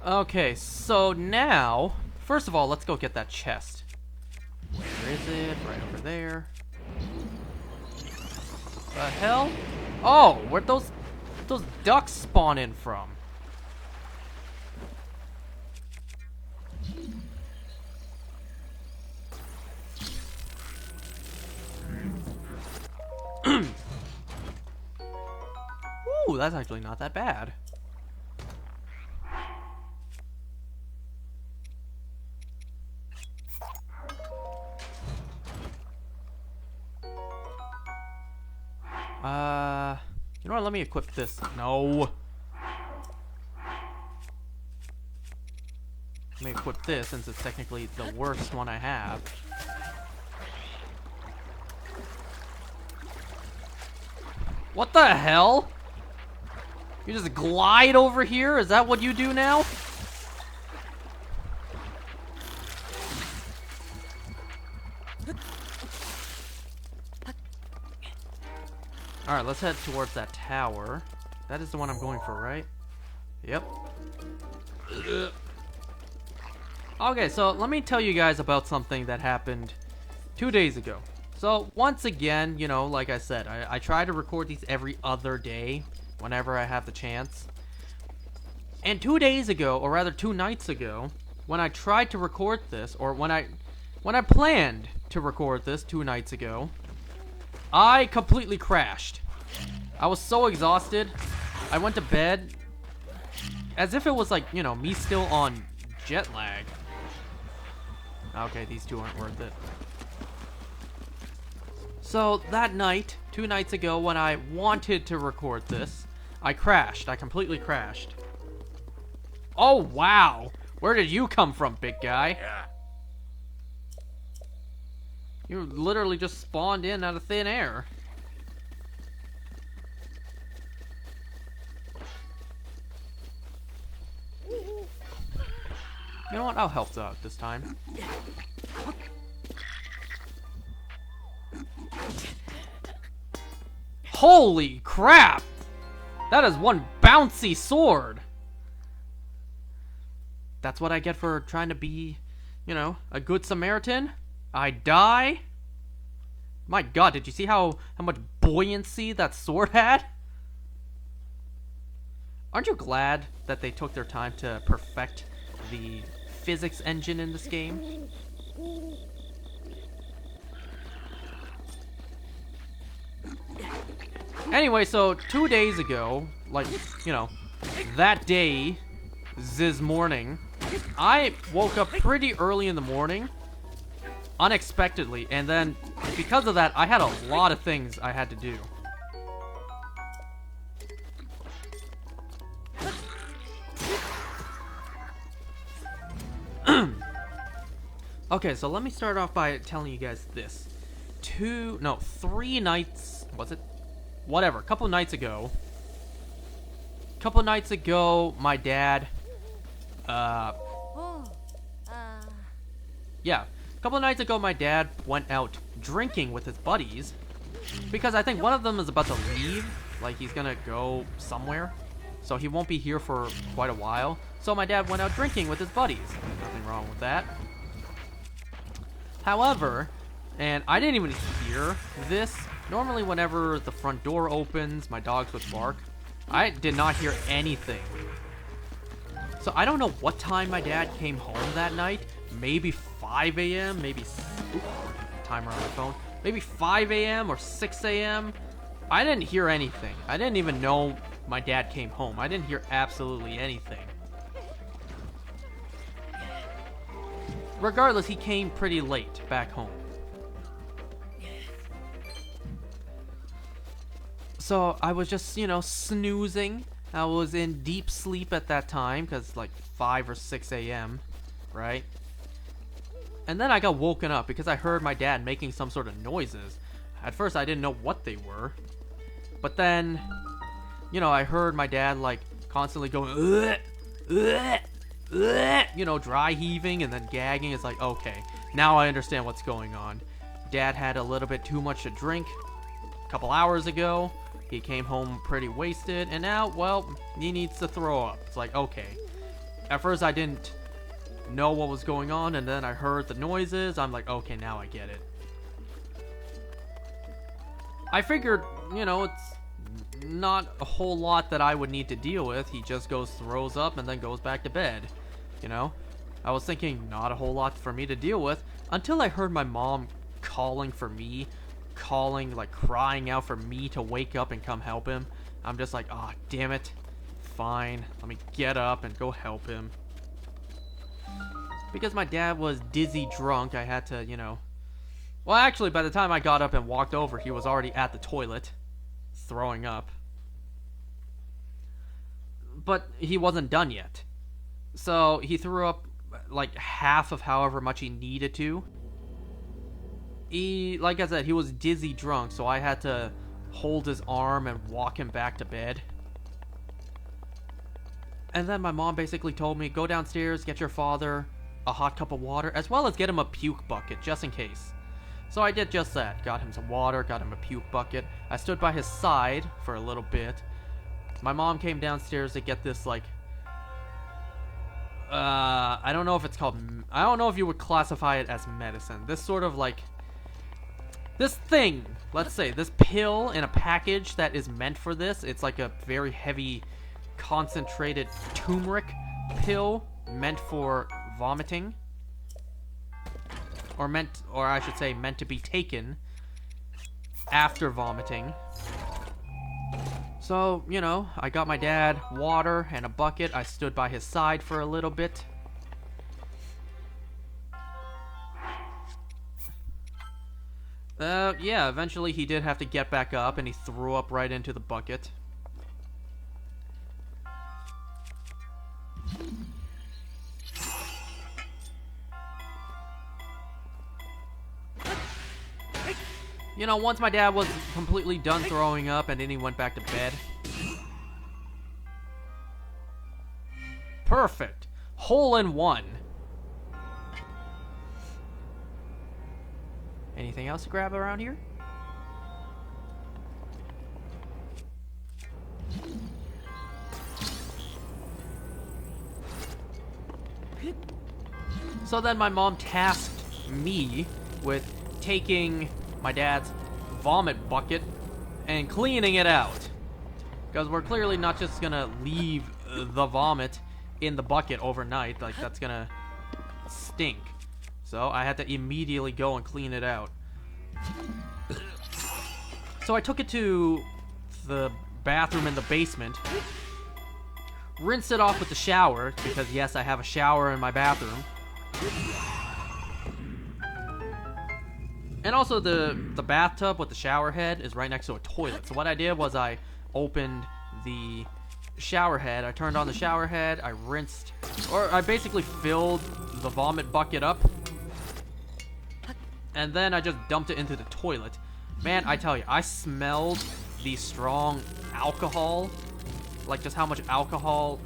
Okay, so now, first of all, let's go get that chest. Where is it? Right over there. The hell? Oh, where'd those ducks spawn in from? Ooh, that's actually not that bad. You know what? Let me equip this. No. Let me equip this since it's technically the worst one I have. What the hell? You just glide over here? Is that what you do now? Alright, let's head towards that tower. That is the one I'm going for, right? Yep. Okay, so let me tell you guys about something that happened 2 days ago. So, once again, you know, like I said, I try to record these every other day, whenever I have the chance. And 2 days ago, or rather 2 nights ago, when I tried to record this, or when I planned to record this 2 nights ago, I completely crashed. I was so exhausted. I went to bed as if it was like, you know, me still on jet lag. Okay, these two aren't worth it. So that night, 2 nights ago, when I wanted to record this, I crashed. I completely crashed. Oh, wow. Where did you come from, big guy? Yeah. You literally just spawned in out of thin air. You know what? I'll help out this time. Holy crap! That is one bouncy sword! That's what I get for trying to be, you know, a good Samaritan? I die? My god, did you see how much buoyancy that sword had? Aren't you glad that they took their time to perfect the physics engine in this game? Anyway, so 2 days ago, like, you know, that day, this morning, I woke up pretty early in the morning, unexpectedly, and then because of that, I had a lot of things I had to do. Okay, so let me start off by telling you guys this. 3 nights, was it? Whatever, a couple nights ago, my dad, yeah, a couple of nights ago, my dad went out drinking with his buddies, because I think one of them is about to leave, like he's gonna go somewhere, so he won't be here for quite a while, so my dad went out drinking with his buddies. Nothing wrong with that. However, and I didn't even hear this, normally whenever the front door opens, my dogs would bark. I did not hear anything. So I don't know what time my dad came home that night. Maybe 5 a.m., maybe... Oops, timer on my phone. Maybe 5 a.m. or 6 a.m. I didn't hear anything. I didn't even know my dad came home. I didn't hear absolutely anything. Regardless, he came pretty late back home. So I was just, you know, snoozing. I was in deep sleep at that time, because like 5 or 6 a.m., right? And then I got woken up because I heard my dad making some sort of noises. At first I didn't know what they were. But then, you know, I heard my dad like constantly going, ugh, ugh, ugh, you know, dry heaving and then gagging. It's like, okay, now I understand what's going on. Dad had a little bit too much to drink a couple hours ago. He came home pretty wasted, and now, well, he needs to throw up. It's like, okay. At first I didn't know what was going on, and then I heard the noises. I'm like, okay, now I get it. I figured, you know, it's not a whole lot that I would need to deal with. He just throws up and then goes back to bed, you know? I was thinking not a whole lot for me to deal with until I heard my mom calling for me, like crying out for me to wake up and come help him. I'm just like, ah, damn it. Fine, let me get up and go help him. Because my dad was dizzy drunk, I had to, you know... Well, actually, by the time I got up and walked over, he was already at the toilet, throwing up. But he wasn't done yet. So, he threw up, like, half of however much he needed to. Like I said, he was dizzy drunk, so I had to hold his arm and walk him back to bed. And then my mom basically told me, go downstairs, get your father a hot cup of water, as well as get him a puke bucket, just in case. So I did just that. Got him some water, got him a puke bucket. I stood by his side for a little bit. My mom came downstairs to get this, like... I don't know if it's called... I don't know if you would classify it as medicine. This sort of, like... This thing, let's say, this pill in a package that is meant for this. It's like a very heavy, concentrated turmeric pill meant for vomiting. Or I should say, meant to be taken after vomiting. So, you know, I got my dad water and a bucket. I stood by his side for a little bit. Yeah, eventually he did have to get back up, and he threw up right into the bucket. You know, once my dad was completely done throwing up, and then he went back to bed. Perfect. Hole in one. Anything else to grab around here? So then my mom tasked me with taking my dad's vomit bucket and cleaning it out. Because we're clearly not just gonna leave the vomit in the bucket overnight. Like, that's gonna stink. So I had to immediately go and clean it out. So I took it to the bathroom in the basement, rinsed it off with the shower, because yes, I have a shower in my bathroom. And also the bathtub with the shower head is right next to a toilet. So what I did was I opened the shower head, I turned on the shower head, I rinsed, or I basically filled the vomit bucket up. And then I just dumped it into the toilet. Man, I tell you, I smelled the strong alcohol. Like, just how much alcohol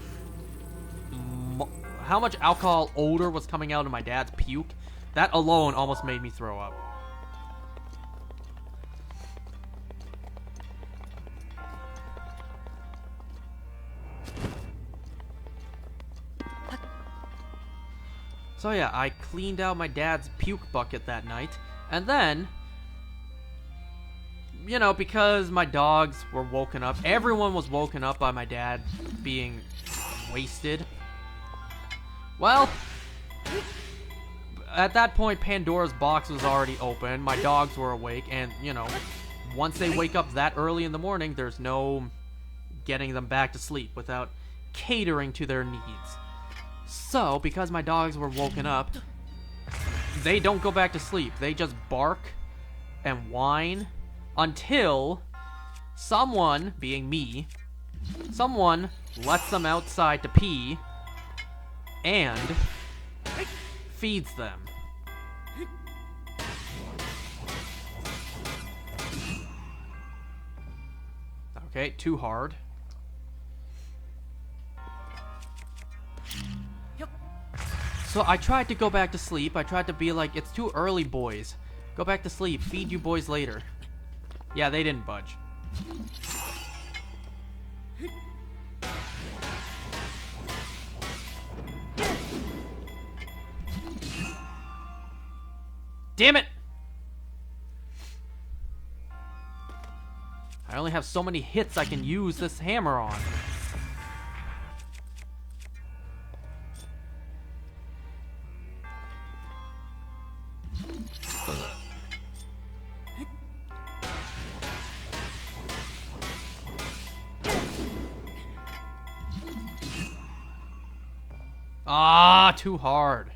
odor was coming out of my dad's puke. That alone almost made me throw up. So yeah, I cleaned out my dad's puke bucket that night, and then, you know, because my dogs were woken up, everyone was woken up by my dad being wasted. Well, at that point, Pandora's box was already open, my dogs were awake, and, you know, once they wake up that early in the morning, there's no getting them back to sleep without catering to their needs. So, because my dogs were woken up, they don't go back to sleep. They just bark and whine until someone, being me, someone lets them outside to pee and feeds them. Okay, too hard. So I tried to go back to sleep. I tried to be like, it's too early, boys. Go back to sleep. Feed you boys later. Yeah, they didn't budge. Damn it! I only have so many hits I can use this hammer on. Ah, too hard.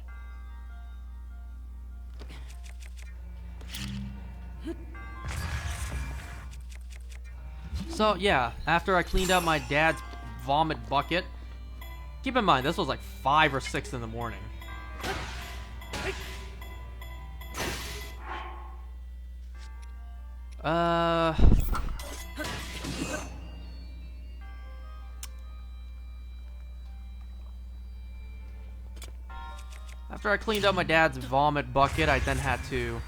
So, yeah, after I cleaned out my dad's vomit bucket, keep in mind, this was like 5 or 6 in the morning. After I cleaned up my dad's vomit bucket, I then had to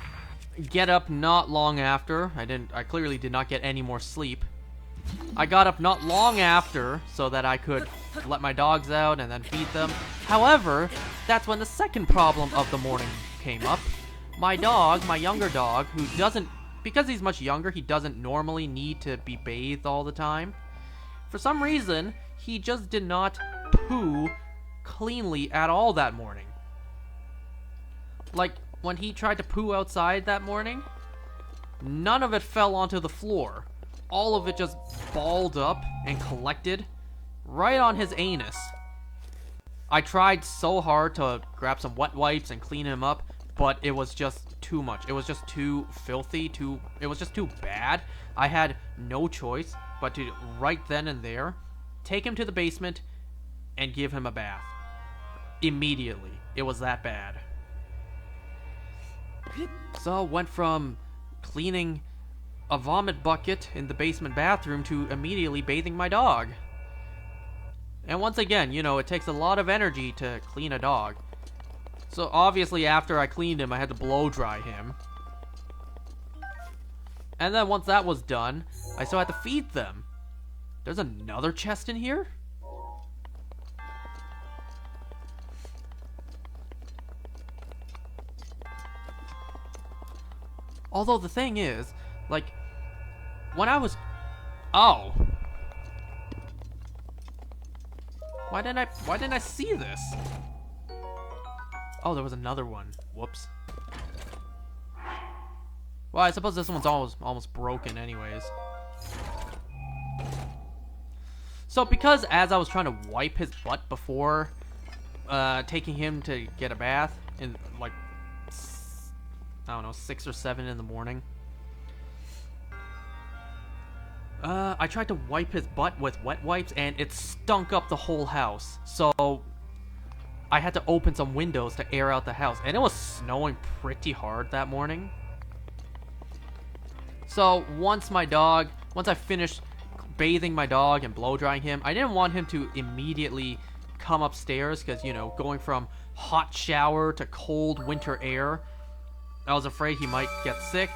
get up not long after. I clearly did not get any more sleep. I got up not long after so that I could let my dogs out and then feed them. However, that's when the second problem of the morning came up. My dog, my younger dog, who doesn't, because he's much younger, he doesn't normally need to be bathed all the time. For some reason, he just did not poo cleanly at all that morning. Like, when he tried to poo outside that morning, none of it fell onto the floor. All of it just balled up and collected right on his anus. I tried so hard to grab some wet wipes and clean him up, but it was just too much. It was just too filthy, it was just too bad. I had no choice but to, right then and there, take him to the basement and give him a bath. Immediately. It was that bad. So, went from cleaning a vomit bucket in the basement bathroom to immediately bathing my dog. And once again, you know, it takes a lot of energy to clean a dog. So obviously after I cleaned him, I had to blow dry him. And then once that was done, I still had to feed them. There's another chest in here? Although the thing is, like, when I was... Oh. Why didn't I see this? Oh, there was another one. Whoops. Well, I suppose this one's almost broken anyways. So, because as I was trying to wipe his butt before taking him to get a bath in, like, I don't know, 6 or 7 in the morning, I tried to wipe his butt with wet wipes, and it stunk up the whole house. So, I had to open some windows to air out the house. And it was snowing pretty hard that morning. So, once I finished bathing my dog and blow drying him, I didn't want him to immediately come upstairs, because, you know, going from hot shower to cold winter air, I was afraid he might get sick.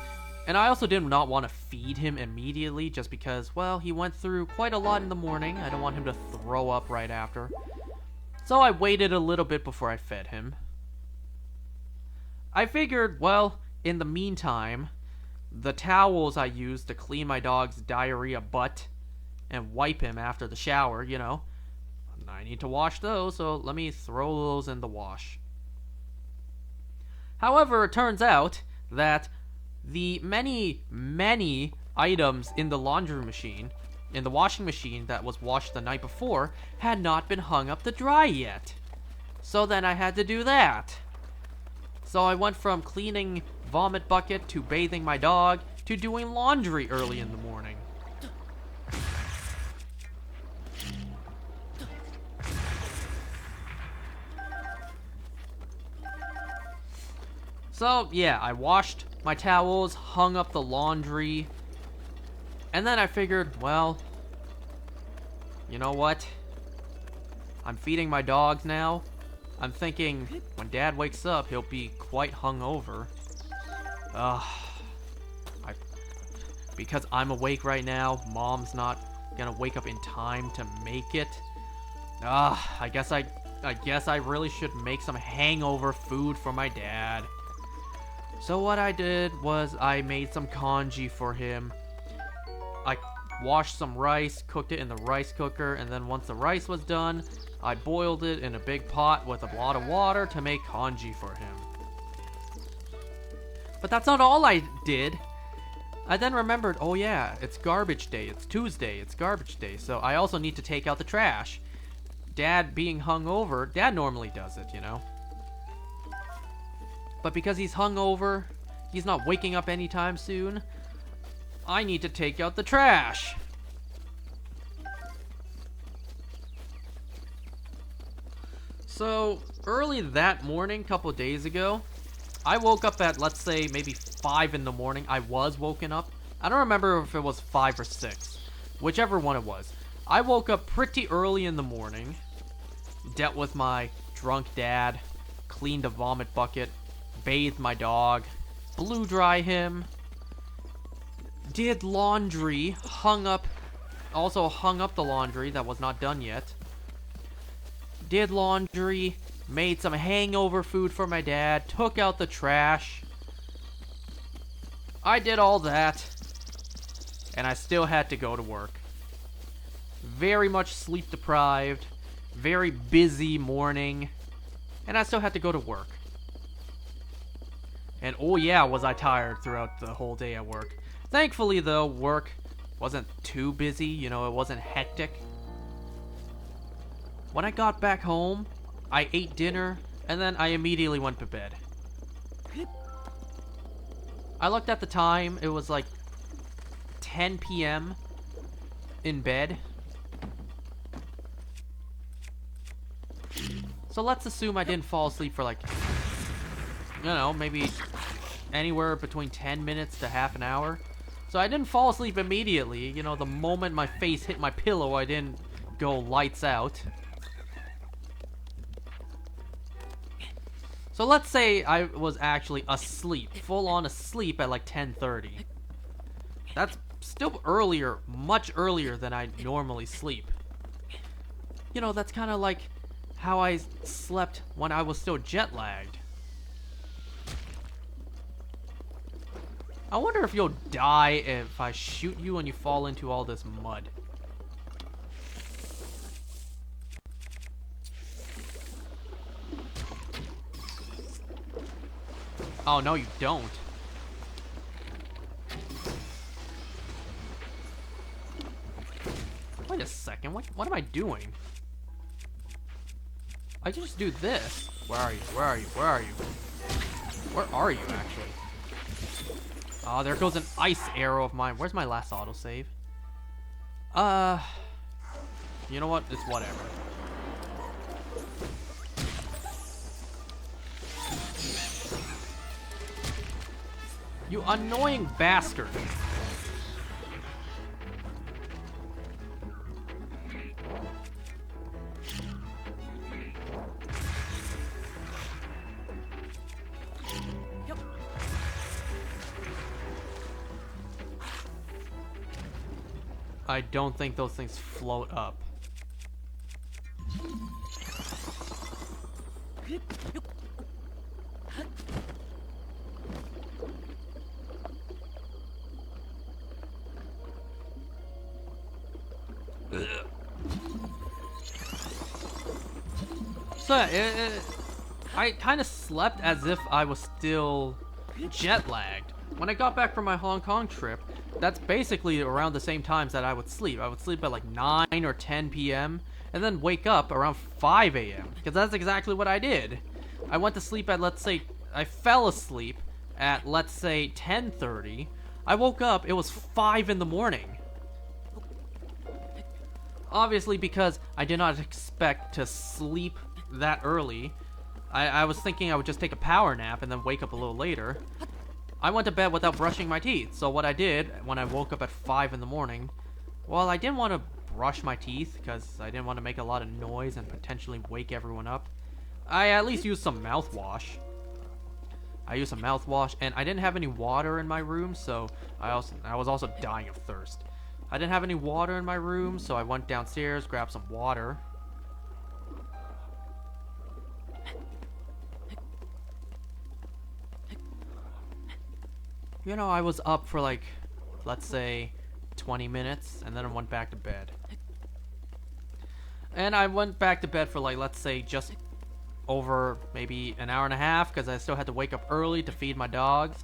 And I also did not want to feed him immediately, just because, well, he went through quite a lot in the morning. I don't want him to throw up right after. So I waited a little bit before I fed him. I figured, well, in the meantime, the towels I used to clean my dog's diarrhea butt and wipe him after the shower, you know, I need to wash those, so let me throw those in the wash. However, it turns out that the many items in the laundry machine, in the washing machine that was washed the night before, had not been hung up to dry yet. So then I had to do that. So I went from cleaning vomit bucket to bathing my dog to doing laundry early in the morning. So, yeah, I washed my towels, hung up the laundry, and then I figured, well, you know what? I'm feeding my dogs now. I'm thinking, when Dad wakes up, he'll be quite hungover. Because I'm awake right now, Mom's not gonna wake up in time to make it. I guess I really should make some hangover food for my dad. So what I did was I made some congee for him. I washed some rice, cooked it in the rice cooker, and then once the rice was done, I boiled it in a big pot with a lot of water to make congee for him. But that's not all I did. I then remembered, oh yeah, it's garbage day, it's Tuesday, it's garbage day, so I also need to take out the trash. Dad being hungover, Dad normally does it, you know. But because he's hungover, he's not waking up anytime soon, I need to take out the trash. So, early that morning, couple days ago, I woke up at, let's say, maybe 5 in the morning. I was woken up. I don't remember if it was 5 or 6. Whichever one it was. I woke up pretty early in the morning. Dealt with my drunk dad. Cleaned a vomit bucket. Bathed my dog. Blew dry him. Did laundry. Also hung up the laundry that was not done yet. Did laundry. Made some hangover food for my dad. Took out the trash. I did all that. And I still had to go to work. Very much sleep deprived. Very busy morning. And I still had to go to work. And oh yeah, was I tired throughout the whole day at work. Thankfully though, work wasn't too busy. You know, it wasn't hectic. When I got back home, I ate dinner, and then I immediately went to bed. I looked at the time, it was like 10 p.m. in bed. So let's assume I didn't fall asleep for like, you know, maybe anywhere between 10 minutes to half an hour. So I didn't fall asleep immediately. You know, the moment my face hit my pillow, I didn't go lights out. So let's say I was actually asleep, full on asleep at like 10:30. That's still earlier, much earlier than I normally sleep. You know, that's kind of like how I slept when I was still jet lagged. I wonder if you'll die if I shoot you and you fall into all this mud. Oh, no, you don't. Wait a second. What am I doing? I just do this. Where are you? Where are you? Where are you? Where are you, actually? Oh, there goes an ice arrow of mine. Where's my last autosave? You know what? It's whatever. You annoying bastard. I don't think those things float up. So I kind of slept as if I was still jet lagged. When I got back from my Hong Kong trip, that's basically around the same times that I would sleep. I would sleep at like 9 or 10 p.m. and then wake up around 5 a.m. because that's exactly what I did. I went to sleep at, let's say, I fell asleep at, let's say, 10:30. I woke up, it was 5 in the morning. Obviously, because I did not expect to sleep that early, I was thinking I would just take a power nap and then wake up a little later. I went to bed without brushing my teeth, so what I did when I woke up at 5 in the morning, well, I didn't want to brush my teeth because I didn't want to make a lot of noise and potentially wake everyone up. I at least used some mouthwash. I used some mouthwash, and I didn't have any water in my room, so I was also dying of thirst. I didn't have any water in my room, so I went downstairs, grabbed some water. You know, I was up for like, let's say, 20 minutes, and then I went back to bed. And I went back to bed for like, let's say, just over maybe an hour and a half, because I still had to wake up early to feed my dogs.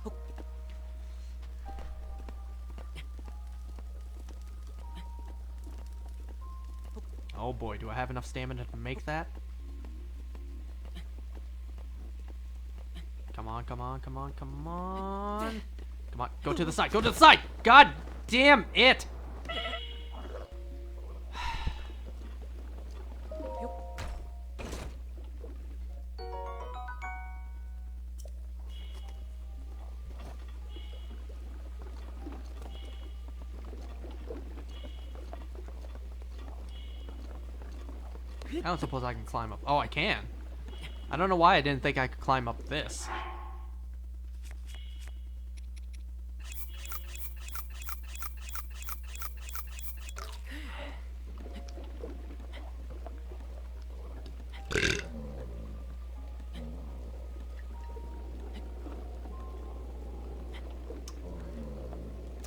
Oh boy, do I have enough stamina to make that? Come on, come on, come on, come on. Come on, go to the side, go to the side! God damn it! I don't suppose I can climb up. Oh, I can. I don't know why I didn't think I could climb up this.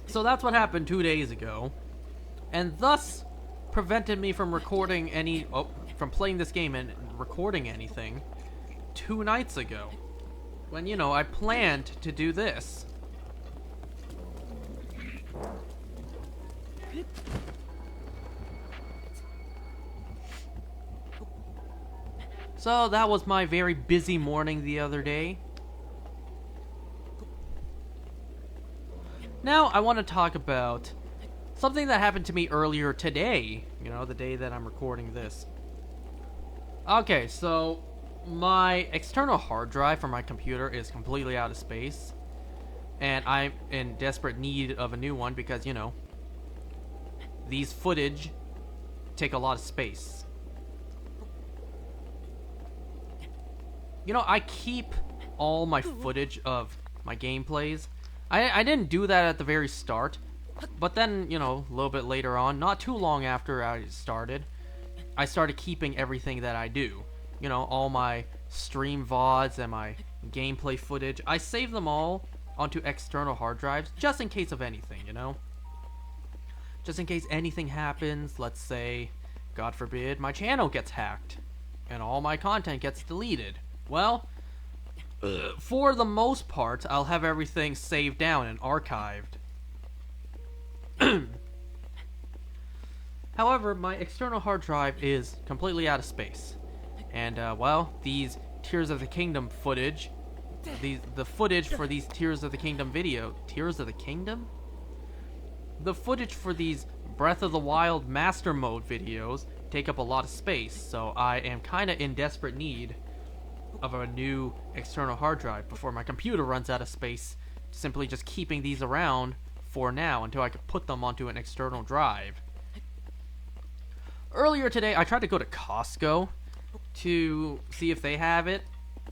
So that's what happened 2 days ago, and thus prevented me from recording from playing this game and recording anything 2 nights ago, when, you know, I planned to do this. So that was my very busy morning the other day. Now I want to talk about something that happened to me earlier today, you know, the day that I'm recording this. Okay, so my external hard drive for my computer is completely out of space, and I'm in desperate need of a new one because, you know, these footage take a lot of space. You know, I keep all my footage of my gameplays. I didn't do that at the very start, but then, you know, a little bit later on, not too long after I started keeping everything that I do. You know, all my stream VODs and my gameplay footage. I save them all onto external hard drives, just in case of anything, you know? Just in case anything happens, let's say, God forbid, my channel gets hacked, and all my content gets deleted. Well, for the most part, I'll have everything saved down and archived. However, my external hard drive is completely out of space. And, well, these Tears of the Kingdom footage, the footage for these Tears of the Kingdom Tears of the Kingdom? The footage for these Breath of the Wild Master Mode videos take up a lot of space, so I am kinda in desperate need of a new external hard drive before my computer runs out of space, simply just keeping these around for now until I could put them onto an external drive. Earlier today, I tried to go to Costco to see if they have it.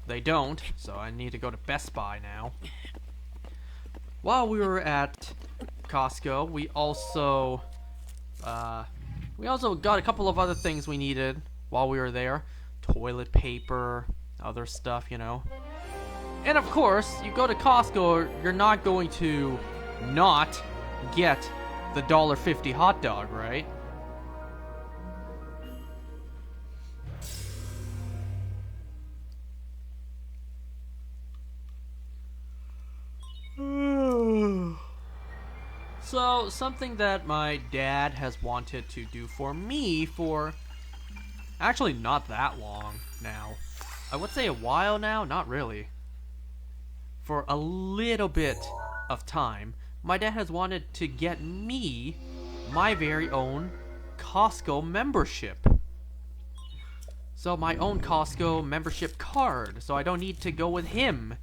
They don't, so I need to go to Best Buy now. While we were at Costco, we also got a couple of other things we needed while we were there. Toilet paper, other stuff, you know. And of course, you go to Costco, you're not going to not get the $1.50 hot dog, right? So, something that my dad has wanted to do for me for actually not that long now. I would say a while now, not really. For a little bit of time, my dad has wanted to get me my very own Costco membership. So my own Costco membership card, so I don't need to go with him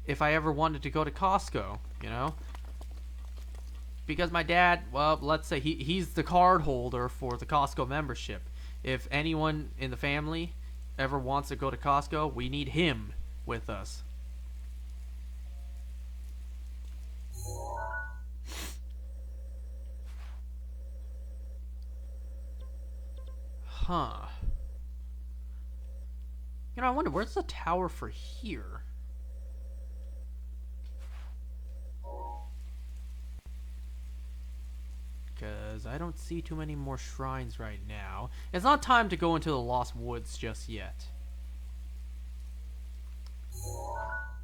if I ever wanted to go to Costco, you know? Because my dad, well, let's say he's the card holder for the Costco membership. If anyone in the family ever wants to go to Costco, we need him with us. Huh. You know, I wonder, where's the tower for here? Because I don't see too many more shrines right now. It's not time to go into the Lost Woods just yet.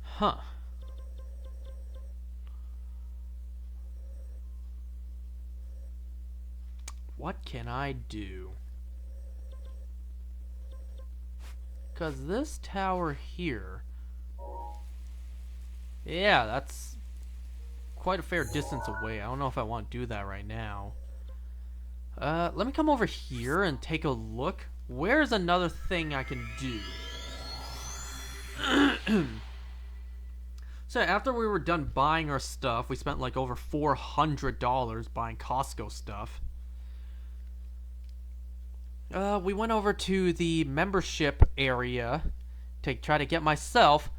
Huh. What can I do? Because this tower here... Yeah, that's quite a fair distance away. I don't know if I want to do that right now. Let me come over here and take a look. Where's another thing I can do? So after we were done buying our stuff, we spent like over $400 buying Costco stuff. We went over to the membership area to try to get myself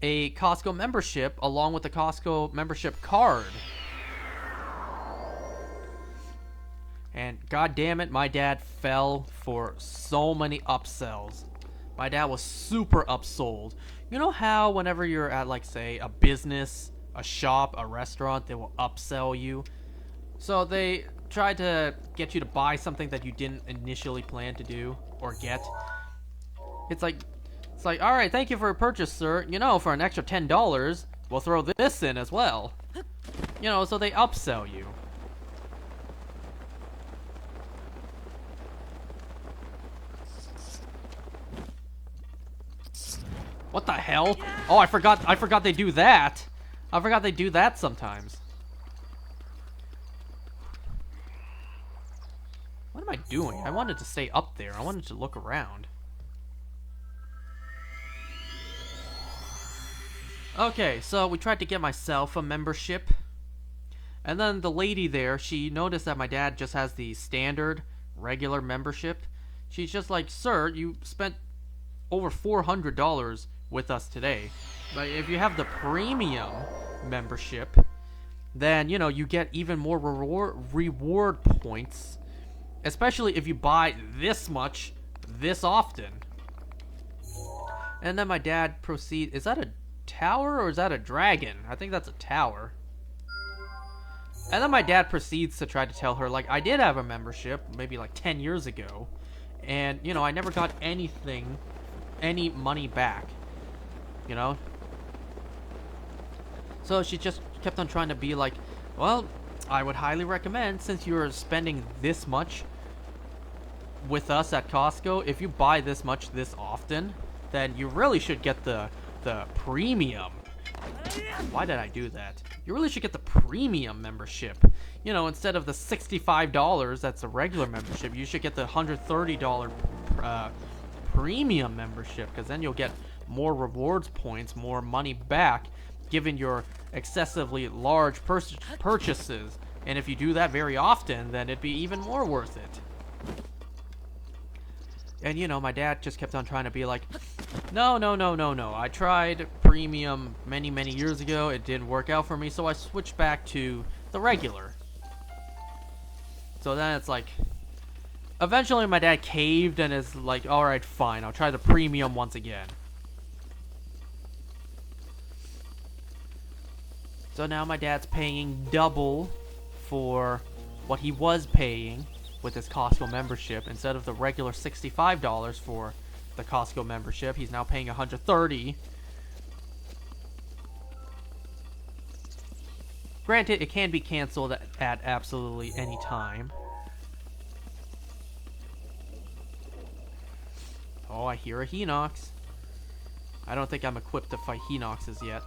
a Costco membership along with the Costco membership card. And god damn it, my dad fell for so many upsells. My dad was super upsold. You know how whenever you're at, like, say, a business, a shop, a restaurant, they will upsell you? So they tried to get you to buy something that you didn't initially plan to do or get. It's like, all right, thank you for your purchase, sir. You know, for an extra $10, we'll throw this in as well. You know, so they upsell you. What the hell? Oh, I forgot they do that. I forgot they do that sometimes. What am I doing? I wanted to stay up there. I wanted to look around. Okay, so we tried to get myself a membership. And then the lady there, she noticed that my dad just has the standard, regular membership. She's just like, sir, you spent over $400 with us today. But if you have the premium membership, then, you know, you get even more reward points. Especially if you buy this much, this often. And then my dad proceeds... Is that a tower or is that a dragon? I think that's a tower. And then my dad proceeds to try to tell her, like, I did have a membership, maybe like 10 years ago. And, you know, I never got anything, any money back. You know? So she just kept on trying to be like, well, I would highly recommend, since you're spending this much with us at Costco, if you buy this much this often, then you really should get the premium. Why did I do that? You really should get the premium membership. You know, instead of the $65 that's a regular membership, you should get the $130 premium membership, because then you'll get more rewards points, more money back, given your excessively large purchases. And if you do that very often, then it'd be even more worth it. And, you know, my dad just kept on trying to be like, no. I tried premium many, many years ago. It didn't work out for me, so I switched back to the regular. So then it's like, eventually my dad caved and is like, alright, fine, I'll try the premium once again. So now my dad's paying double for what he was paying with his Costco membership. Instead of the regular $65 for the Costco membership, he's now paying $130. Granted, it can be canceled at absolutely any time. Oh, I hear a Hinox. I don't think I'm equipped to fight Hinoxes yet.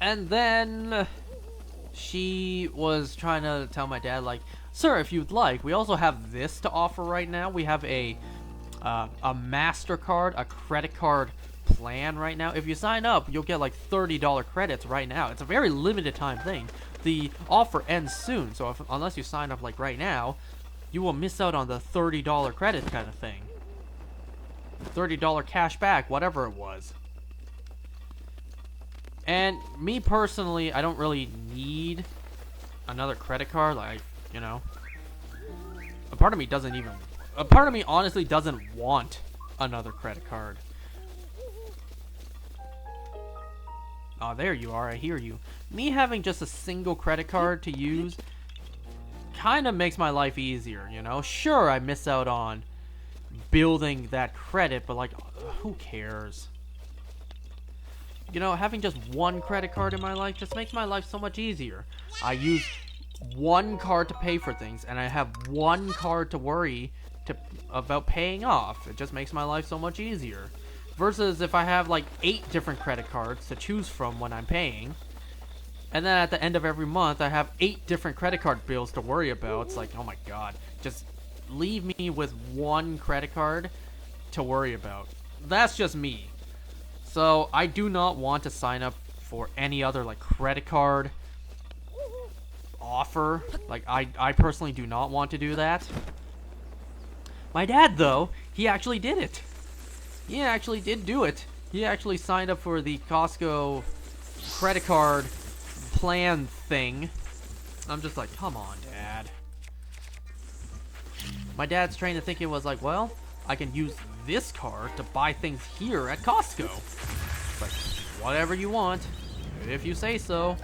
And then she was trying to tell my dad, like, sir, if you'd like, we also have this to offer right now. We have a MasterCard, a credit card plan right now. If you sign up, you'll get like $30 credits right now. It's a very limited time thing. The offer ends soon, so unless you sign up like right now, you will miss out on the $30 credit kind of thing. $30 cash back, whatever it was. And me personally, I don't really need another credit card. Like, you know, a part of me honestly doesn't want another credit card. Oh, there you are. I hear you. Me having just a single credit card to use kind of makes my life easier, you know? Sure, I miss out on building that credit, but like, who cares? You know, having just one credit card in my life just makes my life so much easier. I use one card to pay for things, and I have one card to worry about paying off. It just makes my life so much easier. Versus if I have like 8 different credit cards to choose from when I'm paying, and then at the end of every month I have 8 different credit card bills to worry about. It's like, oh my god, just leave me with one credit card to worry about. That's just me. So I do not want to sign up for any other like credit card offer. Like, I personally do not want to do that. My dad, though, he actually did it. He actually did do it. He actually signed up for the Costco credit card plan thing. I'm just like, come on, Dad. My dad's trained to think it was like, well, I can use this card to buy things here at Costco. But whatever you want, if you say so.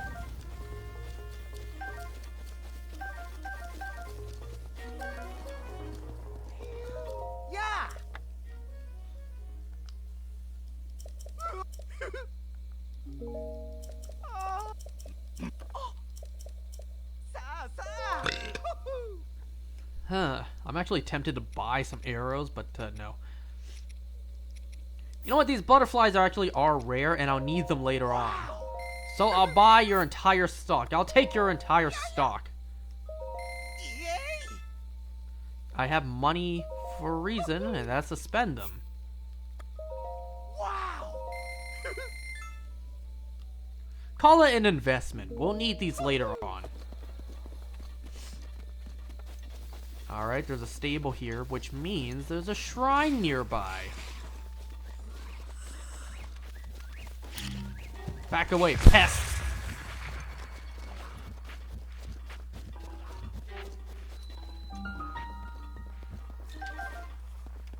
Yeah. Huh. I'm actually tempted to buy some arrows, but no. You know what? These butterflies are rare, and I'll need them later on. So I'll buy your entire stock. I'll take your entire stock. Yay! I have money for a reason, and that's to spend them. Wow! Call it an investment. We'll need these later on. Alright, there's a stable here, which means there's a shrine nearby. Back away, pest!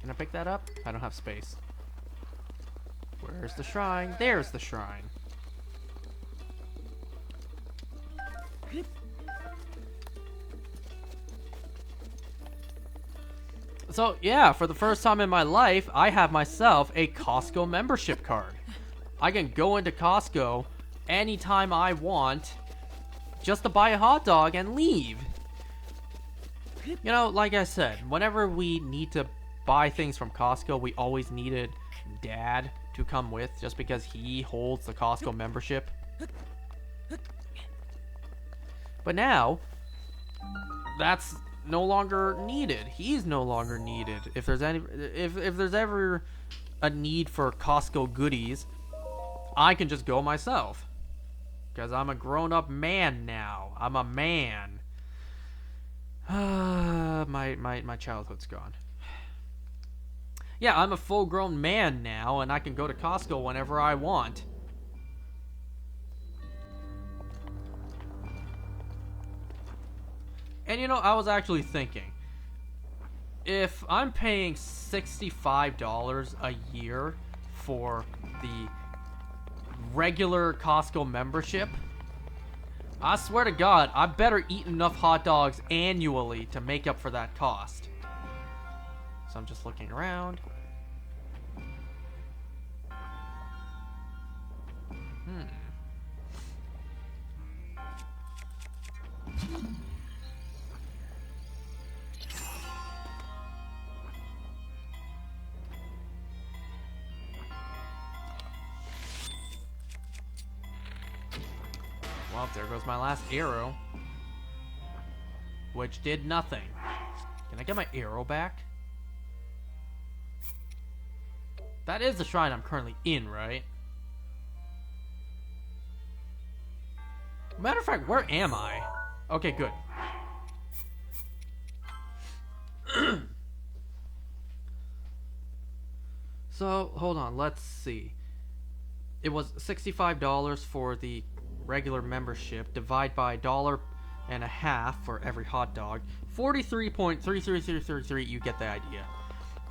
Can I pick that up? I don't have space. Where's the shrine? There's the shrine. So, yeah, for the first time in my life, I have myself a Costco membership card. I can go into Costco anytime I want just to buy a hot dog and leave. You know, like I said, whenever we need to buy things from Costco, we always needed Dad to come with just because he holds the Costco membership. But now, that's no longer needed. He's no longer needed. If there's ever a need for Costco goodies, I can just go myself. Because I'm a grown-up man now. I'm a man. My childhood's gone. Yeah, I'm a full-grown man now, and I can go to Costco whenever I want. And you know, I was actually thinking, if I'm paying $65 a year for the regular Costco membership, I swear to God, I better eat enough hot dogs annually to make up for that cost. So I'm just looking around. Well, there goes my last arrow. Which did nothing. Can I get my arrow back? That is the shrine I'm currently in, right? Matter of fact, where am I? Okay, good. So, hold on, let's see. it was $65 for the regular membership. Divide by $1.50 for every hot dog. 43.33333. You get the idea.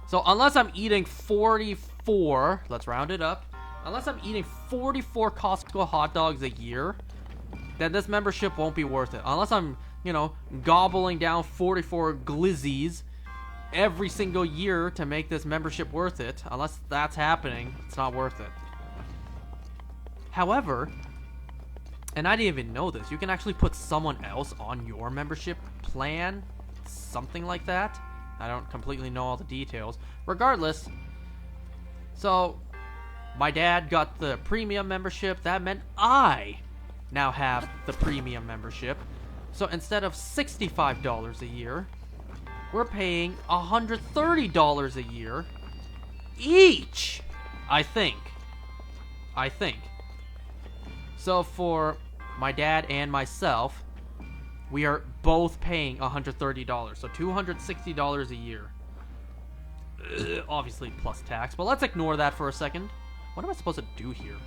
So unless I'm eating 44, let's round it up. Unless I'm eating 44 Costco hot dogs a year, then this membership won't be worth it. Unless I'm, gobbling down 44 glizzies every single year to make this membership worth it. Unless that's happening, it's not worth it. However, and I didn't even know this, you can actually put someone else on your membership plan. Something like that. I don't completely know all the details. Regardless, so my dad got the premium membership. That meant I now have the premium membership. So instead of $65 a year, we're paying $130 a year each. I think. So for my dad and myself, we are both paying $130. So $260 a year. Obviously plus tax. But let's ignore that for a second. What am I supposed to do here?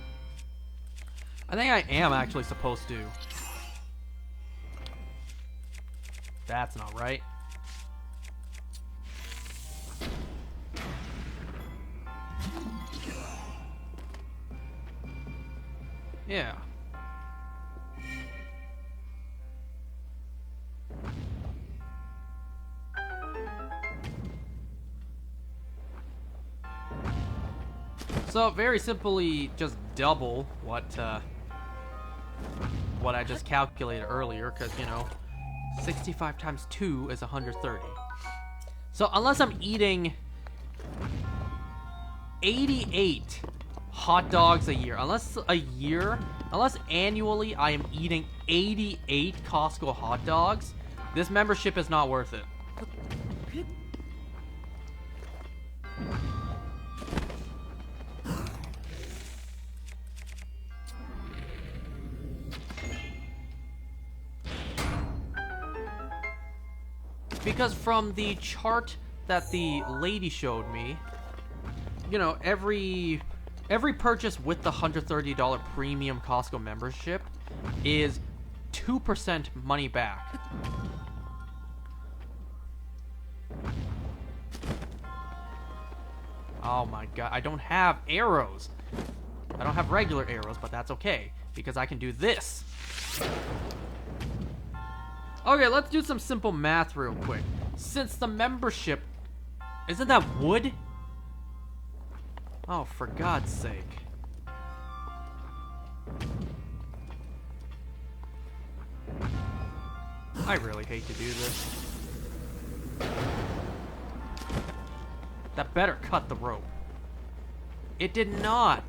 I think I am actually supposed to. That's not right. Yeah. So very simply, just double what I just calculated earlier, because 65 times 2 is 130. So unless I'm eating 88 hot dogs a year, unless annually I am eating 88 Costco hot dogs, this membership is not worth it. Because from the chart that the lady showed me, every purchase with the $130 premium Costco membership is 2% money back. Oh my god, I don't have arrows. I don't have regular arrows, but that's okay, because I can do this. Okay, let's do some simple math real quick. Since the membership... Isn't that wood? Oh, for God's sake. I really hate to do this. That better cut the rope. It did not.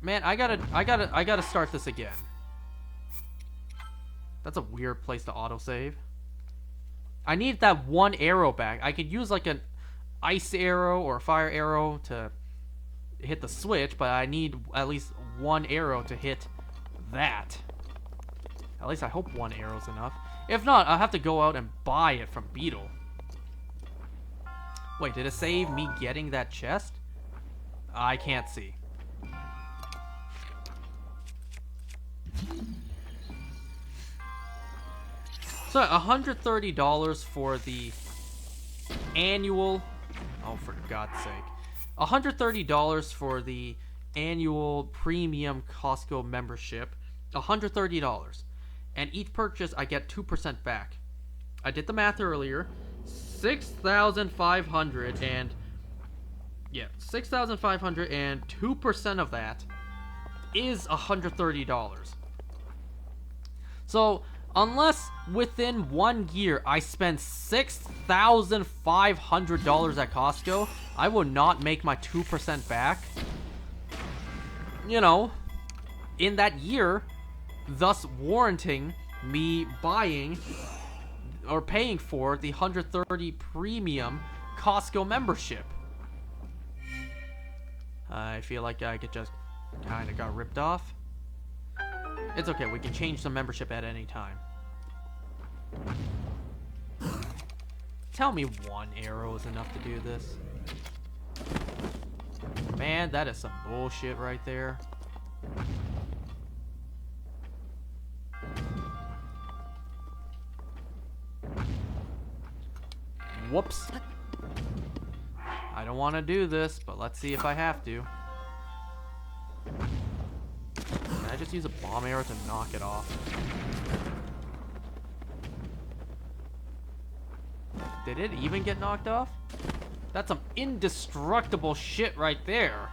Man, I gotta start this again. That's a weird place to autosave. I need that one arrow back. I could use like an ice arrow or a fire arrow to hit the switch, but I need at least one arrow to hit that. At least I hope one arrow's enough. If not, I'll have to go out and buy it from Beetle. Wait, did it save me getting that chest? I can't see. So $130 for the annual... Oh, for God's sake. $130 for the annual premium Costco membership. $130. And each purchase, I get 2% back. I did the math earlier. 6,500 and... Yeah, 6,500 and 2% of that is $130. So... Unless within 1 year I spend $6,500 at Costco, I will not make my 2% back. In that year, thus warranting me buying or paying for the $130 premium Costco membership. I feel like I could just kind of got ripped off. It's okay, we can change the membership at any time. Tell me one arrow is enough to do this. Man, that is some bullshit right there. Whoops. I don't want to do this, but let's see if I have to. Can I just use a bomb arrow to knock it off? Did it even get knocked off? That's some indestructible shit right there.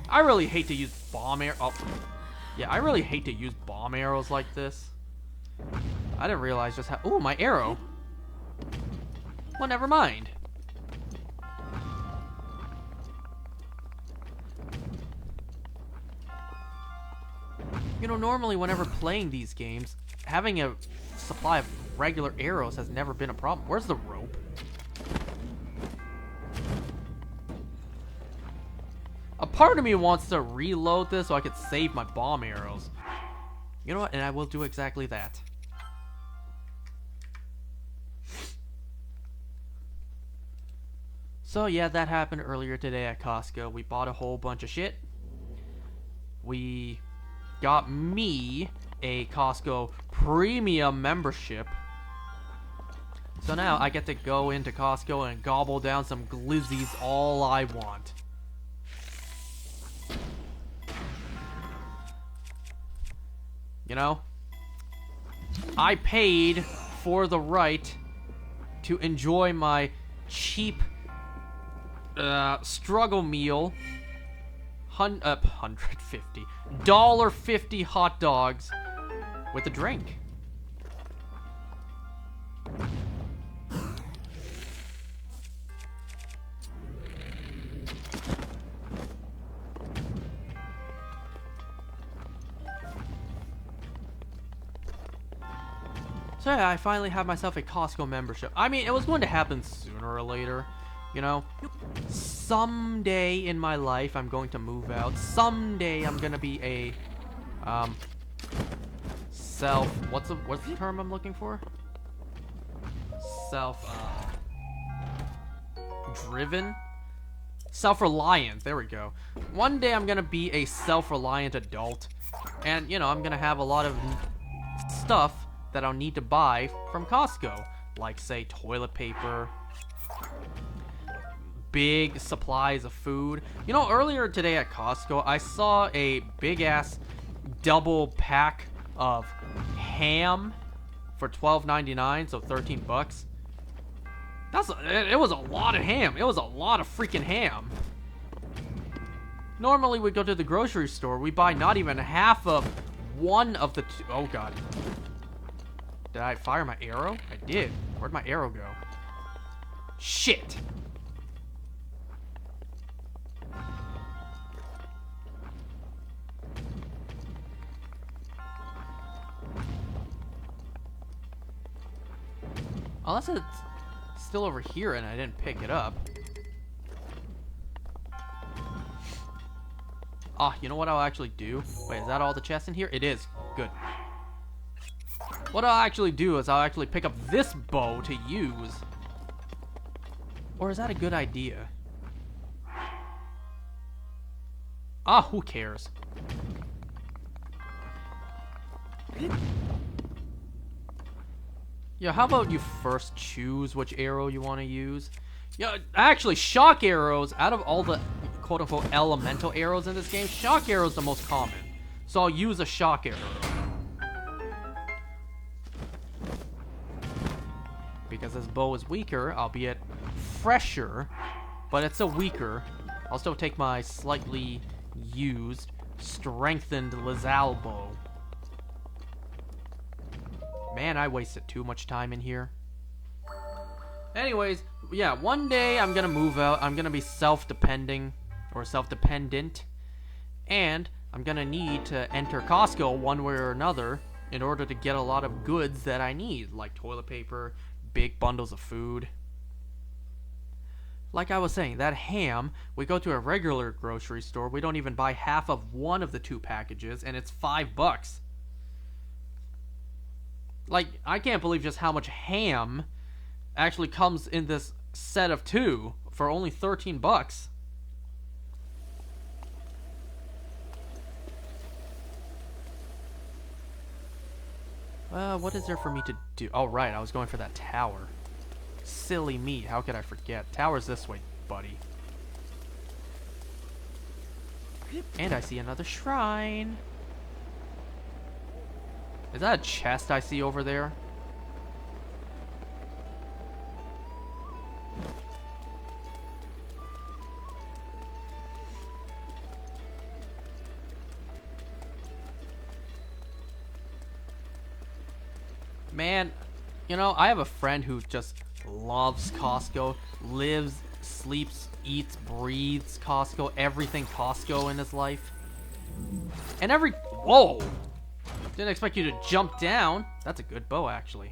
I really hate to use bomb arrows. Oh. Yeah, I really hate to use bomb arrows like this. I didn't realize just how... Ooh, my arrow. Well, never mind. You know, normally whenever playing these games, having a supply of regular arrows has never been a problem. Where's the rope? A part of me wants to reload this so I could save my bomb arrows. You know what? And I will do exactly that. So yeah, that happened earlier today at Costco. We bought a whole bunch of shit. We got me a Costco premium membership. So now I get to go into Costco and gobble down some glizzies all I want. You know? I paid for the right to enjoy my cheap struggle meal. $1.50 hot dogs with a drink. So yeah, I finally have myself a Costco membership. I mean, it was going to happen sooner or later, you know? Someday in my life, I'm going to move out. Someday, I'm gonna be a, what's the term I'm looking for? Driven? Self-reliant, there we go. One day, I'm gonna be a self-reliant adult. And, you know, I'm gonna have a lot of stuff that I'll need to buy from Costco. Like, say, toilet paper, big supplies of food. You know, earlier today at Costco, I saw a big-ass double pack of ham for $12.99, so 13 bucks. It was a lot of ham. It was a lot of freaking ham. Normally, we go to the grocery store, we buy not even half of one of the two. Oh, God. Did I fire my arrow? I did. Where'd my arrow go? Shit! Unless it's still over here and I didn't pick it up. Ah, you know what I'll actually do? Wait, is that all the chests in here? It is. Good. What I'll actually do is I'll actually pick up this bow to use. Or is that a good idea? Ah, who cares? Yeah, how about you first choose which arrow you want to use? Yeah, actually, shock arrows, out of all the quote-unquote elemental arrows in this game, shock arrow is the most common. So I'll use a shock arrow. Because this bow is weaker, albeit fresher, but it's still weaker. I'll still take my slightly used, strengthened Lazal bow. Man, I wasted too much time in here. Anyways, yeah, one day I'm gonna move out. I'm gonna be self-dependent. And I'm gonna need to enter Costco one way or another in order to get a lot of goods that I need, like toilet paper, big bundles of food. Like I was saying, that ham, we go to a regular grocery store, we don't even buy half of one of the two packages, and it's $5. Like, I can't believe just how much ham actually comes in this set of two for only 13 bucks. What is there for me to do? Oh, right, I was going for that tower. Silly me, how could I forget? Tower's this way, buddy. And I see another shrine. Is that a chest I see over there? Man, you know, I have a friend who just loves Costco, lives, sleeps, eats, breathes Costco, everything Costco in his life. And whoa! Didn't expect you to jump down. That's a good bow, actually.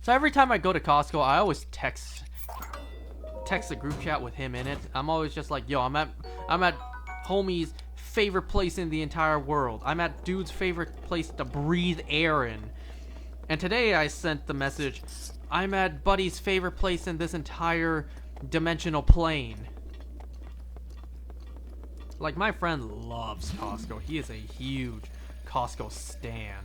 So every time I go to Costco, I always text the group chat with him in it. I'm always just like, yo, I'm at homie's favorite place in the entire world. I'm at dude's favorite place to breathe air in. And today I sent the message, I'm at buddy's favorite place in this entire dimensional plane. Like, my friend loves Costco. He is a huge Costco stan.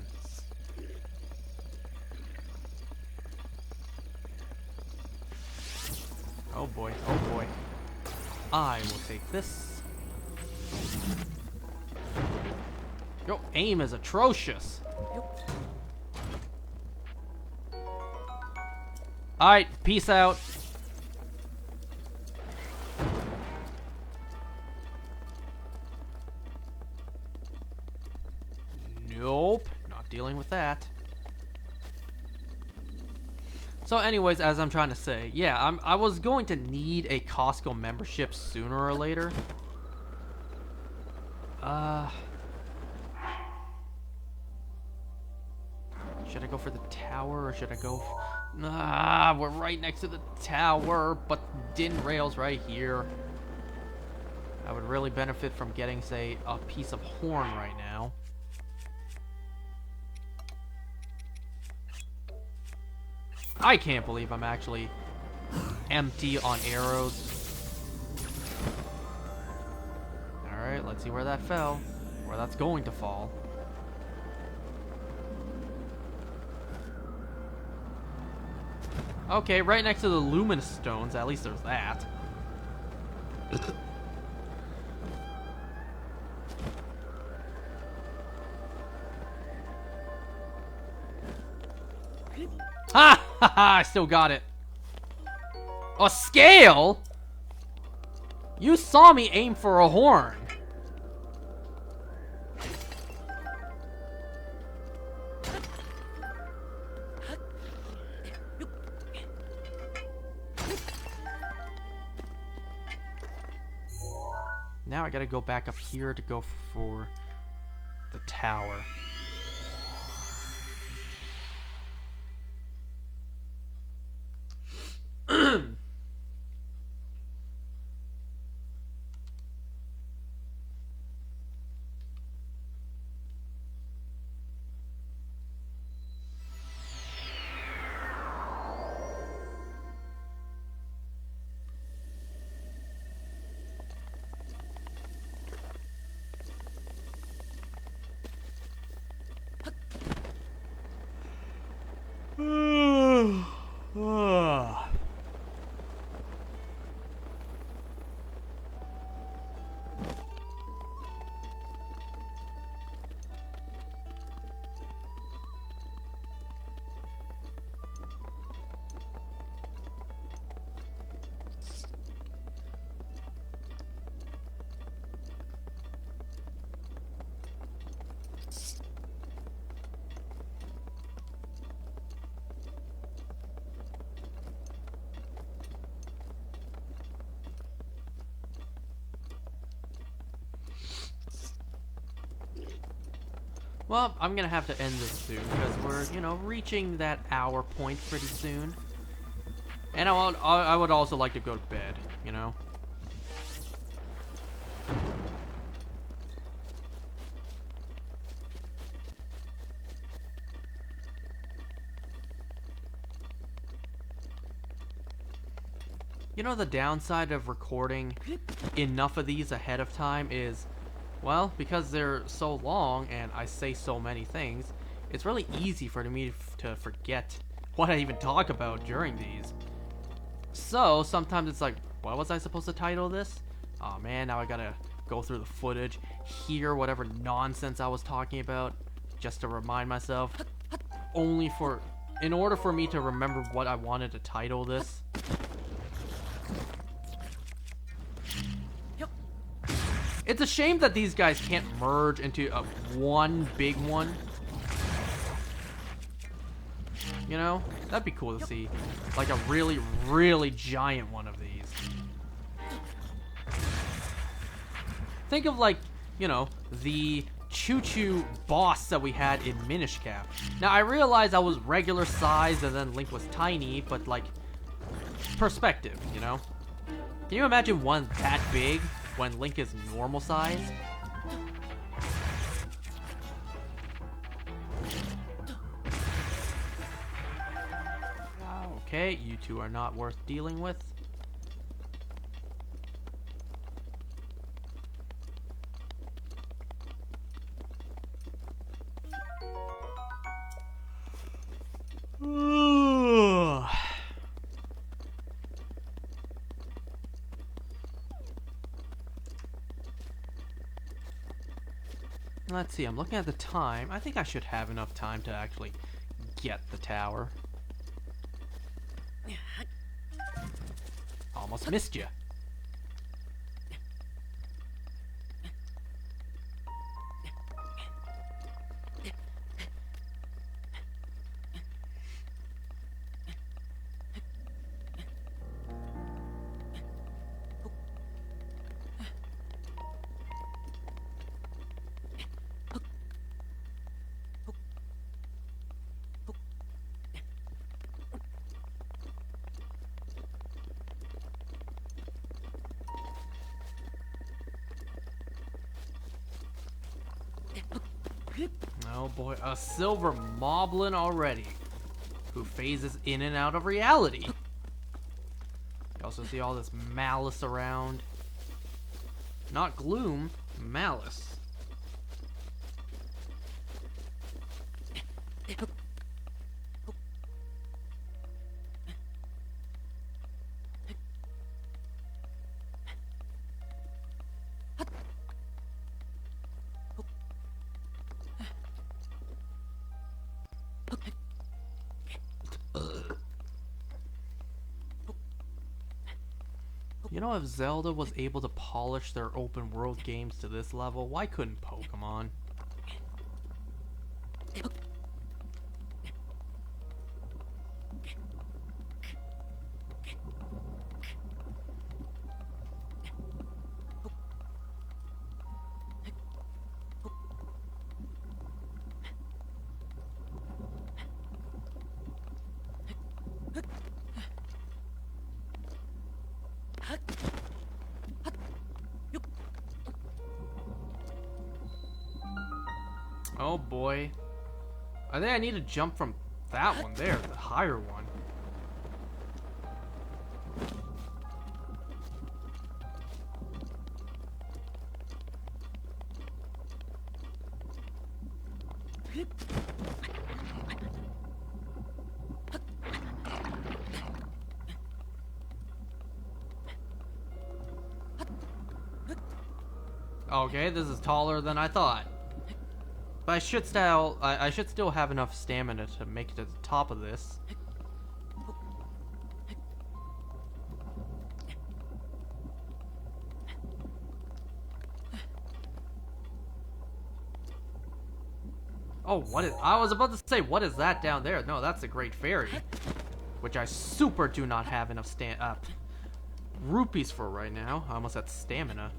Oh boy, oh boy. I will take this. Yo, aim is atrocious. Alright, peace out. Nope, not dealing with that. So anyways, as I'm trying to say, yeah, I was going to need a Costco membership sooner or later. Should I go for the tower or should I go... we're right next to the tower, but din rail's right here. I would really benefit from getting, say, a piece of horn right now. I can't believe I'm actually empty on arrows. Alright, let's see where that fell. Where that's going to fall. Okay, right next to the luminous stones. At least there's that. Ha! Ha ha! I still got it. A scale? You saw me aim for a horn. Now I gotta go back up here to go for the tower. Well, I'm gonna have to end this soon because we're, you know, reaching that hour point pretty soon. And I would also like to go to bed, you know? You know, the downside of recording enough of these ahead of time is, well, because they're so long and I say so many things, it's really easy for me to forget what I even talk about during these. So sometimes it's like, what was I supposed to title this? Oh man, now I gotta go through the footage, hear whatever nonsense I was talking about, just to remind myself, in order for me to remember what I wanted to title this. It's a shame that these guys can't merge into one big one. You know? That'd be cool to see. Like a really, really giant one of these. Think of like, you know, the Choo-Choo boss that we had in Minish Cap. Now, I realized I was regular size and then Link was tiny, but like, perspective, you know? Can you imagine one that big when Link is normal size? Okay, you two are not worth dealing with. Let's see, I'm looking at the time. I think I should have enough time to actually get the tower. Almost missed you. Oh boy, a silver moblin already, who phases in and out of reality. You also see all this malice around. Not gloom, malice. You know, if Zelda was able to polish their open world games to this level, why couldn't Pokemon? Oh boy. I think I need to jump from that one there, the higher one. Okay, this is taller than I thought. But I should still have enough stamina to make it to the top of this. Oh, I was about to say, what is that down there? No, that's the Great Fairy, which I super do not have enough rupees for right now. I almost had stamina.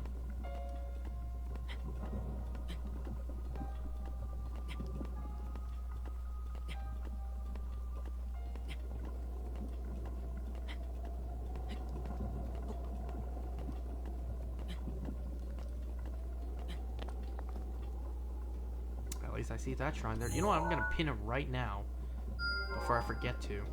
At least I see that shrine there. You know what? I'm gonna pin it right now before I forget to.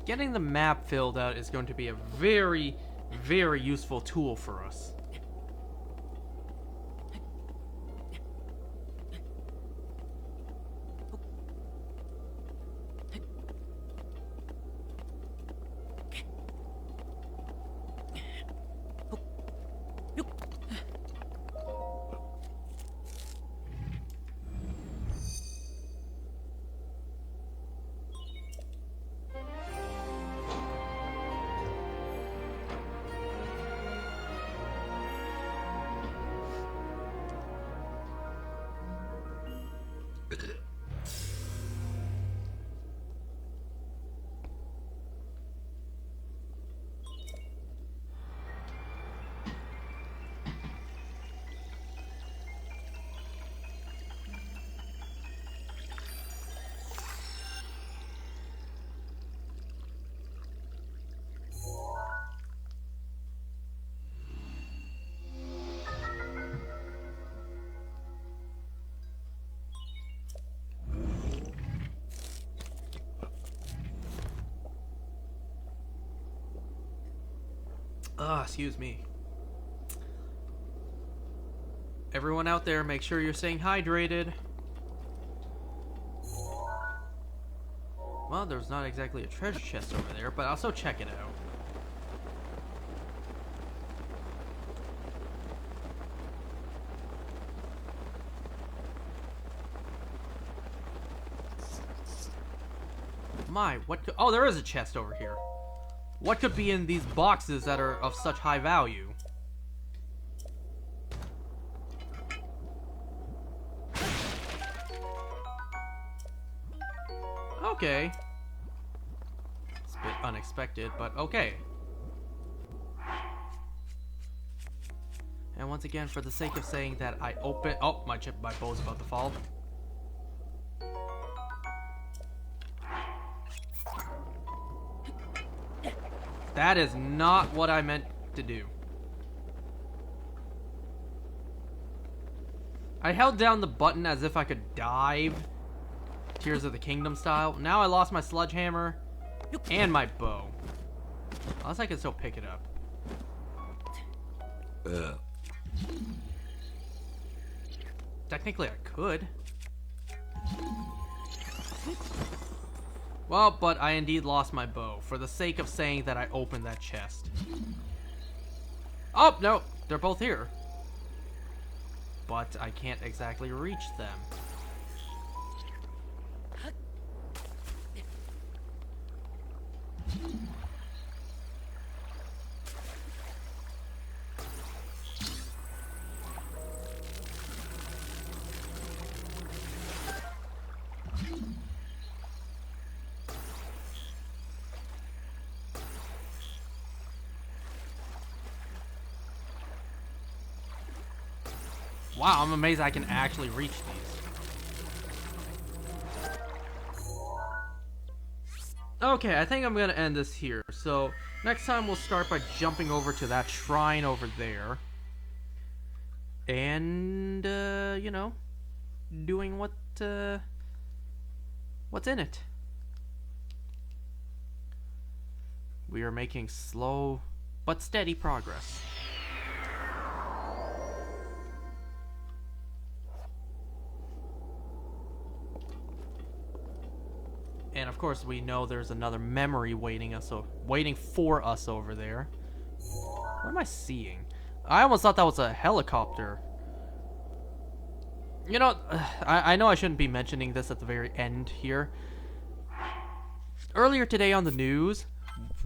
getting the map filled out is going to be a very, very useful tool for us. Excuse me. Everyone out there, make sure you're staying hydrated. Well, there's not exactly a treasure chest over there, but I'll still check it out. My, what could... Oh, there is a chest over here. What could be in these boxes that are of such high value? Okay. It's a bit unexpected, but okay. And once again, for the sake of saying that I open... Oh, my bow's about to fall. That is not what I meant to do. I held down the button as if I could dive, Tears of the Kingdom style. Now I lost my sledgehammer and my bow. Unless I can still pick it up. Technically I could. Well, but I indeed lost my bow, for the sake of saying that I opened that chest. Oh, no, they're both here. But I can't exactly reach them. Wow, I'm amazed I can actually reach these. Okay, I think I'm gonna end this here. So, next time we'll start by jumping over to that shrine over there. And, you know, doing what's in it. We are making slow but steady progress. And of course, we know there's another memory waiting for us over there. What am I seeing? I almost thought that was a helicopter. You know, I know I shouldn't be mentioning this at the very end here. Earlier today on the news,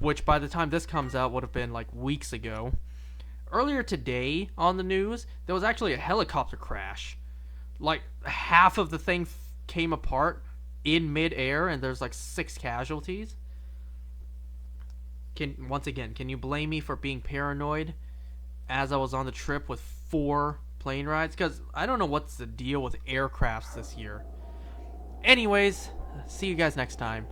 which by the time this comes out would have been like weeks ago. Earlier today on the news, there was actually a helicopter crash. Like, half of the thing came apart in mid-air, and there's like 6 casualties. Once again, can you blame me for being paranoid as I was on the trip with 4 plane rides? Because I don't know what's the deal with aircrafts this year. Anyways, see you guys next time.